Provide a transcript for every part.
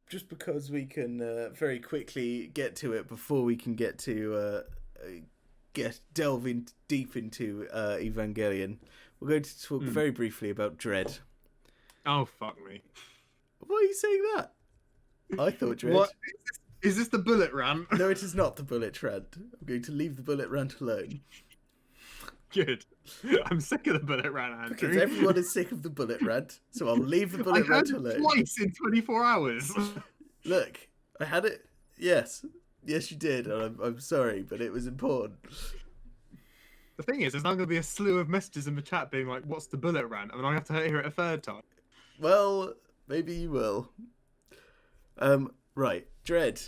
just because we can very quickly get to it before we can get to delve in deep into Evangelion, we're going to talk very briefly about Dredd. Oh, fuck me. Why are you saying that? I thought Dredd. What? Is this the bullet rant? No, it is not the bullet rant. I'm going to leave the bullet rant alone. Good. I'm sick of the bullet rant, Andrew. Because everyone is sick of the bullet rant, so I'll leave the bullet rant alone. I heard it twice in 24 hours. Look, I had it. Yes, you did. And I'm sorry, but it was important. The thing is, there's now going to be a slew of messages in the chat being like, "What's the bullet rant?" And then I have to hear it a third time. Well, maybe you will. Right, Dredd,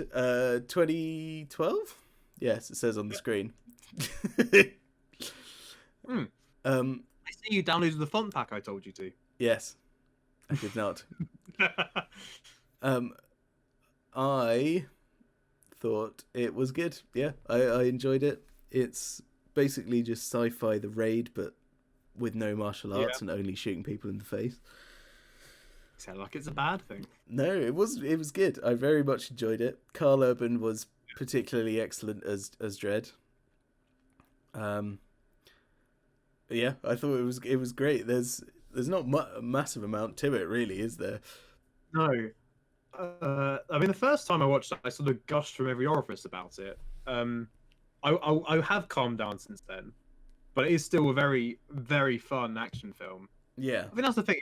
2012. Yes, it says on the screen. I see you downloaded the font pack I told you to. Yes, I did not. I thought it was good. Yeah, I enjoyed it. It's basically just sci-fi The Raid, but with no martial arts and only shooting people in the face. Sound like it's a bad thing. No, it was good. I very much enjoyed it. Carl Urban was particularly excellent as Dredd. Yeah, I thought it was great. There's not a massive amount to it, really, is there? No. I mean, the first time I watched it, I sort of gushed from every orifice about it. I have calmed down since then, but it is still a very, very fun action film. Yeah. I think that's the thing.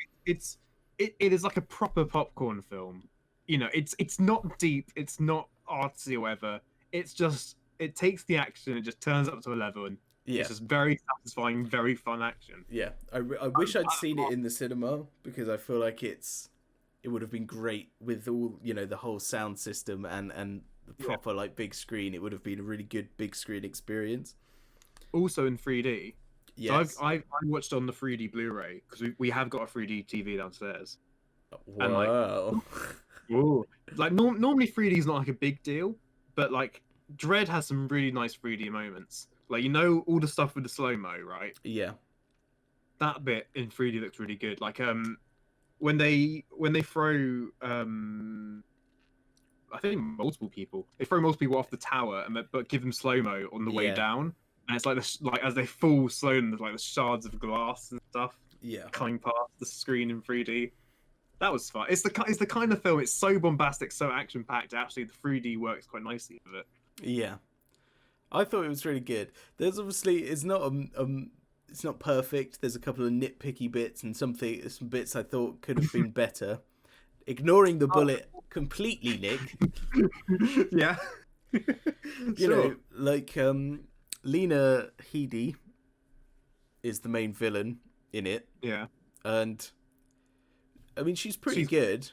It is like a proper popcorn film. You know, it's not deep, it's not artsy or whatever. It's just, it takes the action, it just turns up to a level, and it's just very satisfying, very fun action. Yeah, I wish I'd seen it in the cinema, because I feel like it would have been great with all, the whole sound system and the proper like big screen. It would have been a really good big screen experience. Also in 3D. Yes. So I watched on the 3D Blu-ray, because we have got a 3D TV downstairs. Wow. And normally 3D is not like a big deal, but like Dredd has some really nice 3D moments. Like, all the stuff with the slow-mo, right? Yeah. That bit in 3D looks really good. Like when they throw I think multiple people. They throw multiple people off the tower, but give them slow-mo on the way down. And it's like as they fall slowly, there's like the shards of glass and stuff coming past the screen in 3D. That was fun. It's the kind of film. It's so bombastic, so action-packed. Actually, the 3D works quite nicely with it. Yeah, I thought it was really good. There's obviously it's not perfect. There's a couple of nitpicky bits and some bits I thought could have been better. Ignoring the bullet completely, Nick. Yeah. You know, like Lena Headey is the main villain in it. Yeah. And I mean, she's pretty good.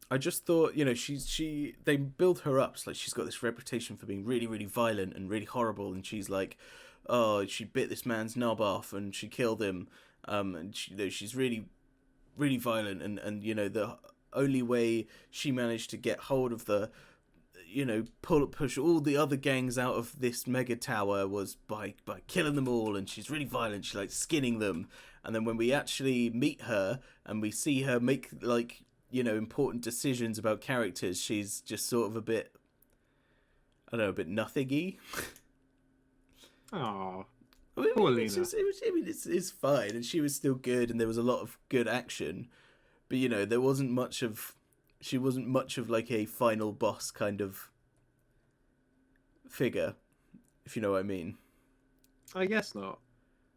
I just thought, they build her up. So, like, she's got this reputation for being really, really violent and really horrible. And she's like, oh, she bit this man's knob off and she killed him. And she's really, really violent. And the only way she managed to get hold of the, push all the other gangs out of this mega tower was by killing them all. And she's really violent. She likes skinning them. And then when we actually meet her and we see her make, like, important decisions about characters, she's just sort of a bit nothingy. Oh, poor Lena. It's fine, and she was still good, and there was a lot of good action, but there wasn't much of. She wasn't much of like a final boss kind of figure, if you know what I mean. I guess not.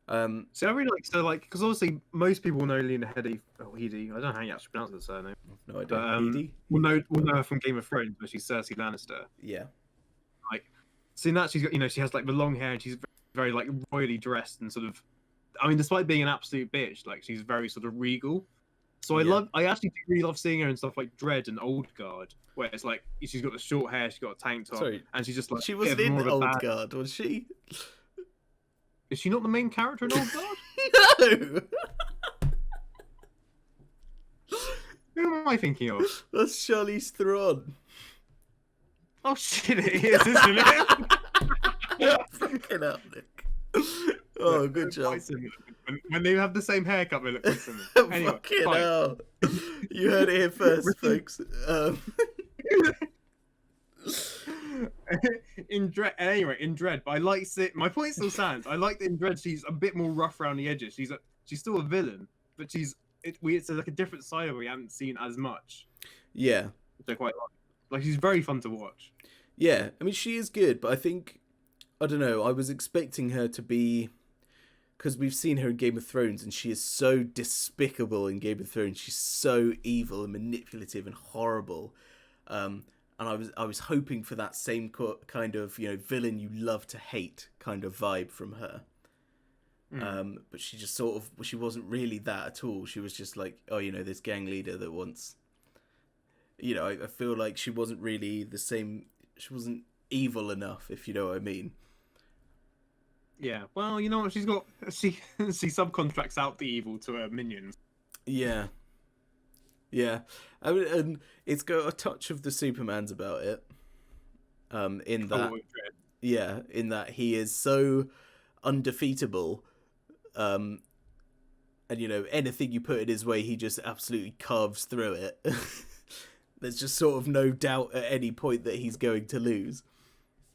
So I really because obviously most people know Lena Headey. I don't know how you actually pronounce the surname. No idea. Headey? We'll know her from Game of Thrones, but she's Cersei Lannister. Yeah. Like, seeing that she's got, she has like the long hair and she's very like royally dressed and sort of. I mean, despite being an absolute bitch, like she's very sort of regal. So I actually do really love seeing her in stuff like Dredd and Old Guard, where it's like she's got the short hair, she's got a tank top, and she's just like. She wasn't in Old Guard, was she? Is she not the main character in Old Guard? No! Who am I thinking of? That's Charlize Theron. Oh shit, it is, isn't it? Fucking up, Nick. Oh, good job. When they have the same haircut, they look similar. Anyway, fucking hell. You heard it here first, folks. In Dredd, but I like it. My point still stands. I like that in Dredd she's a bit more rough around the edges. She's still a villain, but it's like a different side of her we haven't seen as much. Yeah, which I quite like. Like she's very fun to watch. Yeah, I mean she is good, but I think I don't know. I was expecting her to be, because we've seen her in Game of Thrones, and she is so despicable in Game of Thrones. She's so evil and manipulative and horrible. And I was hoping for that same kind of, you know, villain you love to hate kind of vibe from her. But she just she wasn't really that at all. She was just like, oh, you know, this gang leader that wants, you know, I feel like she wasn't really the same. She wasn't evil enough, if you know what I mean. Yeah, well, you know what? She subcontracts out the evil to her minions. Yeah. Yeah, I mean, and it's got a touch of the Superman's about it. In that he is so undefeatable, and you know anything you put in his way, he just absolutely carves through it. There's just sort of no doubt at any point that he's going to lose.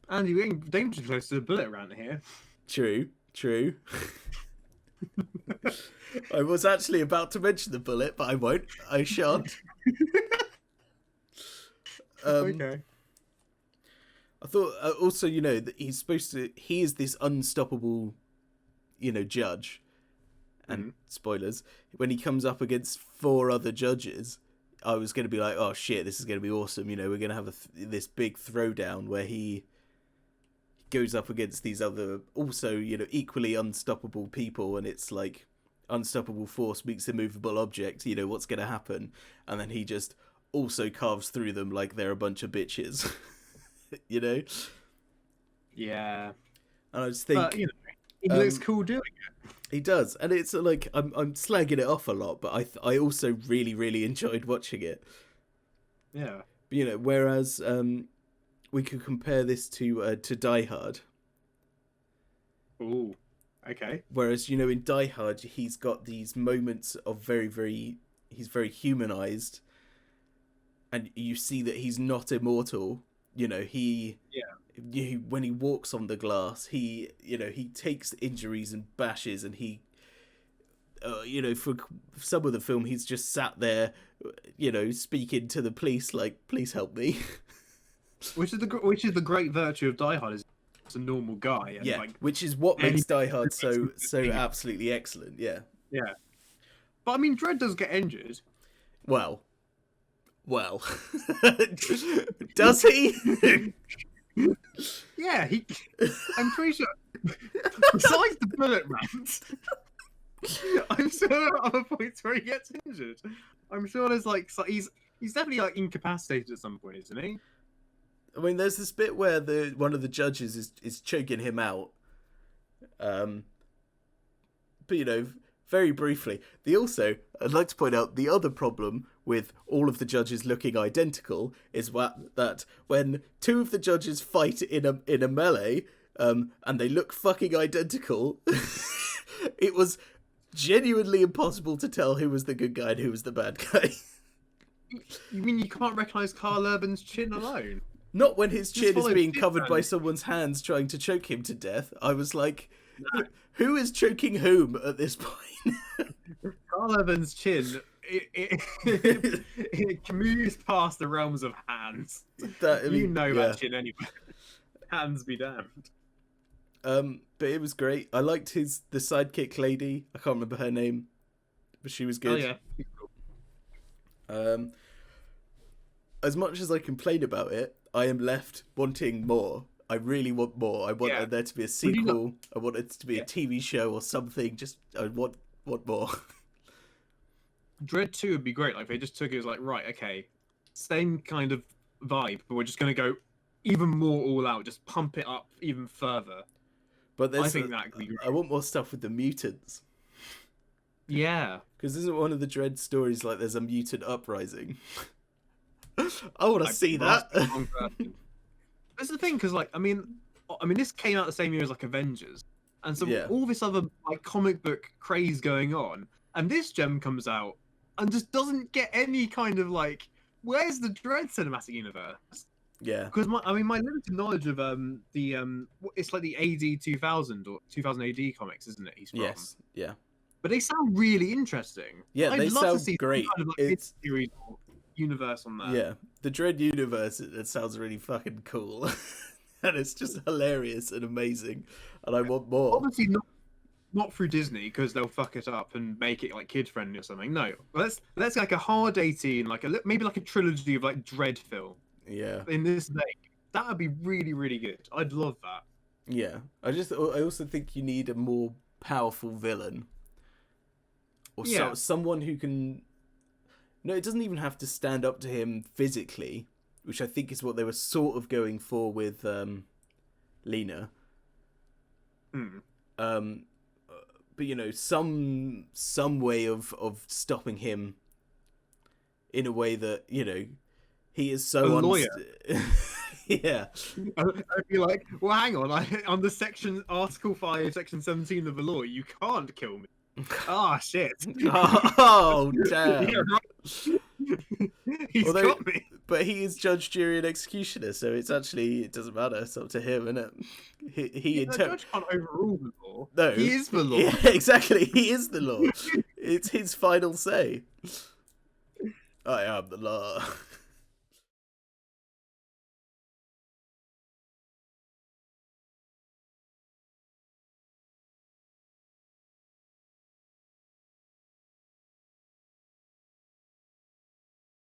And you're getting dangerously close to the bullet around here. True. I was actually about to mention the bullet, but I won't. I shan't. Okay. I thought also, you know, that he is this unstoppable, you know, judge. And spoilers, when he comes up against 4 other judges, I was going to be like, oh shit, this is going to be awesome. You know, we're going to have this big throwdown where he goes up against these other, also, you know, equally unstoppable people, and it's like unstoppable force meets immovable object, you know, what's going to happen? And then he just also carves through them like they're a bunch of bitches. You know? Yeah. And I just think, but, you know, he looks cool doing it. He does, and it's like I'm slagging it off a lot, but I also really, really enjoyed watching it. Yeah. You know, whereas we could compare this to Die Hard. Ooh, okay. Whereas, you know, in Die Hard, he's got these moments of he's very humanized, and you see that he's not immortal. You know, when he walks on the glass, he takes injuries and bashes, and he, you know, for some of the film, he's just sat there, you know, speaking to the police like, please help me. Which is the great virtue of Die Hard, is it's a normal guy. And yeah, like, which is what makes Die Hard so absolutely excellent. Yeah. Yeah. But I mean, Dredd does get injured. Well, does he? Yeah, I'm pretty sure. Besides the bullet rounds, I'm sure there are other points where he gets injured. I'm sure there's like he's definitely like incapacitated at some point, isn't he? I mean, there's this bit where one of the judges is choking him out. But you know, very briefly. I'd like to point out the other problem with all of the judges looking identical is that when 2 of the judges fight in a melee, and they look fucking identical, it was genuinely impossible to tell who was the good guy and who was the bad guy. You mean you can't recognise Karl Urban's chin alone? Not when his chin is being covered by someone's hands trying to choke him to death. I was like, who is choking whom at this point? Karl Urban's chin, it moves past the realms of hands. That chin anyway. Hands be damned. But it was great. I liked the sidekick lady. I can't remember her name, but she was good. Oh, yeah. As much as I complain about it, I am left wanting more. I really want more. I want there to be a sequel. I want it to be a TV show or something. I want more. Dredd 2 would be great. Like, they just took it as like, right, okay, same kind of vibe, but we're just going to go even more all out. Just pump it up even further. But I think that could be great. I want more stuff with the mutants. Yeah. Because isn't one of the Dredd stories like there's a mutant uprising? I want to see that. That's the thing, because like I mean, this came out the same year as like Avengers, and so all this other like comic book craze going on, and this gem comes out and just doesn't get any kind of like, where's the Dredd cinematic universe? Yeah, because my limited knowledge of it's like the AD 2000 or 2000 AD comics, isn't it? He's from. Yes, yeah. But they sound really interesting. Yeah, I'd they love sound to see great. Some kind of, like, It's series universe on that. Yeah, the Dredd universe. It sounds really fucking cool, and it's just hilarious and amazing. And I want more. Obviously not through Disney because they'll fuck it up and make it like kid friendly or something. No, let's like a hard 18, like maybe like a trilogy of like Dredd film. Yeah. In this day, that would be really really good. I'd love that. Yeah, I also think you need a more powerful villain, or someone who can. No, it doesn't even have to stand up to him physically, which I think is what they were sort of going for with Lena. But you know, some way of stopping him in a way that, you know, he is so a lawyer. Yeah. I'd be like, well, hang on, on the Article 5, Section 17 of the law, you can't kill me. Ah, shit. Oh, damn. Yeah, right. He's got me. But he is judge, jury, and executioner, so it doesn't matter. It's up to him, isn't it? The judge can't overrule the law. No. He is the law. Yeah, exactly. He is the law. It's his final say. I am the law.